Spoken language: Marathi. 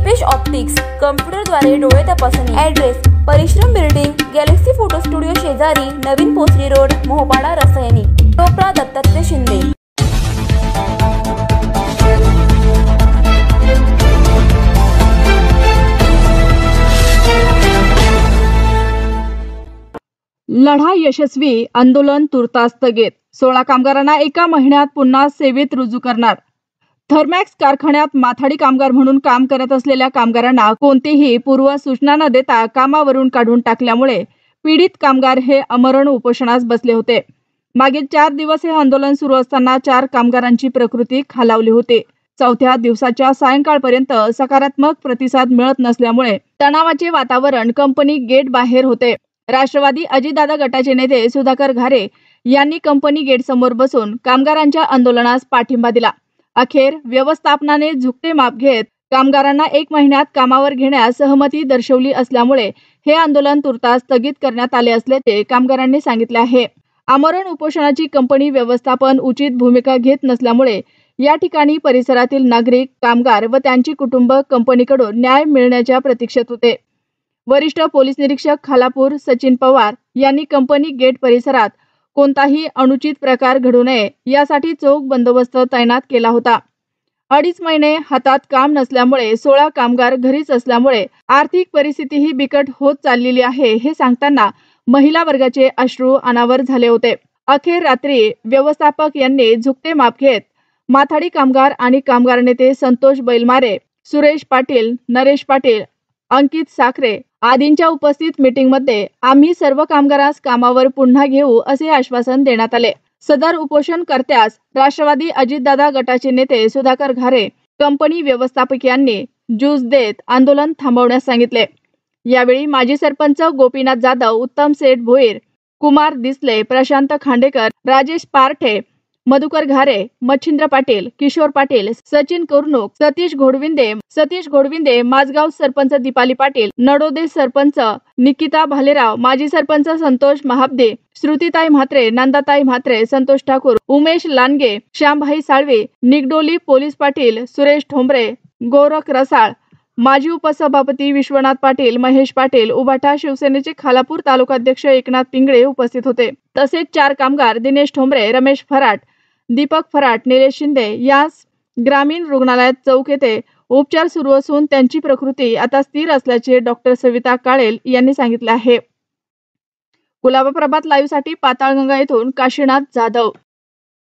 दीपेश ऑप्टिक्स, कम्प्युटरद्वारे डोळे तपासणी। ॲड्रेस: परिश्रम बिल्डिंग, गॅलेक्सी फोटो स्टुडिओ शेजारी, नवीन पोचरी रोड, मोहपाडा, रसायनी। टोपरा दत्तात्रय शिंदे। लढा यशस्वी, आंदोलन तुर्तास स्थगित। 16 कामगारांना एका महिन्यात पुन्हा सेवेत रुजू करणार। थर्मॅक्स कारखान्यात माथाडी कामगार म्हणून काम करत असलेल्या कामगारांना कोणतीही पूर्व सूचना न देता कामावरून काढून टाकल्यामुळे पीडित कामगार हे आमरण उपोषणास बसले होते। मागील 4 दिवस हे आंदोलन सुरू असताना 4 कामगारांची प्रकृती खालावली होती। चौथ्या दिवसाच्या सायंकाळपर्यंत सकारात्मक प्रतिसाद मिळत नसल्यामुळे तणावाचे वातावरण कंपनी गेट बाहेर होते। राष्ट्रवादी अजितदादा गटाचे नेते सुधाकर घारे यांनी कंपनी गेट समोर बसून कामगारांच्या आंदोलनास पाठिंबा दिला। अखेर व्यवस्थापनाने झुकते माप घेत कामगारांना 1 महिन्यात कामावर घेण्यास सहमती दर्शवली असल्यामुळे हे आंदोलन तुर्तास स्थगित करण्यात आले असल्याचे कामगारांनी सांगितले आहे। आमरण उपोषणाची कंपनी व्यवस्थापन उचित भूमिका घेत नसल्यामुळे या ठिकाणी परिसरातील नागरिक, कामगार व त्यांची कुटुंब कंपनीकडून न्याय मिळण्याच्या प्रतीक्षेत होते। वरिष्ठ पोलीस निरीक्षक खालापूर सचिन पवार यांनी कंपनी गेट परिसरात कोणताही अनुचित प्रकार घडू नये यासाठी चोख बंदोबस्त तैनात केला होता। 2.5 महिने हातात काम नसल्यामुळे 16 कामगार घरीच असल्यामुळे आर्थिक परिस्थितीही बिकट होत चाललेली आहे हे सांगताना महिला वर्गाचे अश्रू अनावर झाले होते। अखेर रात्री व्यवस्थापक यांनी झुकते माप घेत माथाडी कामगार आणि कामगार नेते संतोष बैलमारे, सुरेश पाटील, नरेश पाटील, अंकित साखरे आदींच्या उपस्थित मीटिंगमध्ये आम्ही सर्व कामगारांस कामावर पुन्हा घेऊ असे आश्वासन देण्यात आले। सदर उपोषणकर्त्यास राष्ट्रवादी अजितदादा गटाचे नेते सुधाकर घारे, कंपनी व्यवस्थापक यांनी ज्यूस देत आंदोलन थांबवण्यास सांगितले। यावेळी माजी सरपंच गोपीनाथ जाधव, उत्तम सेठ भोईर, कुमार दिसले, प्रशांत खांडेकर, राजेश पारठे, मधुकर घारे, मच्छिंद्र पाटील, किशोर पाटील, सचिन कुरनुक, सतीश घोडविंदे, माझगाव सरपंच दीपाली पाटील, नडोदे सरपंच निकिता भालेराव, माजी सरपंच संतोष महाबदे, श्रुतीताई म्हात्रे, नंदाताई म्हात्रे, संतोष ठाकूर, उमेश लांडगे, श्यामभाई साळवे, निगडोली पोलीस पाटील, सुरेश ठोंबरे, गोरख रसाळ, माजी उपसभापती विश्वनाथ पाटील, महेश पाटील, उभाटा शिवसेनेचे खालापूर तालुकाध्यक्ष एकनाथ पिंगळे उपस्थित होते। तसेच 4 कामगार दिनेश ठोंबरे, रमेश फराट, दीपक फराट, निलेश शिंदे यास ग्रामीण रुग्णालयात चौक येथे उपचार सुरू असून त्यांची प्रकृती आता स्थिर असल्याचे डॉक्टर सविता काळेल यांनी सांगितले आहे। कुलाबा प्रभात लाईव्ह साठी पाताळगंगा येथून काशीनाथ जाधव।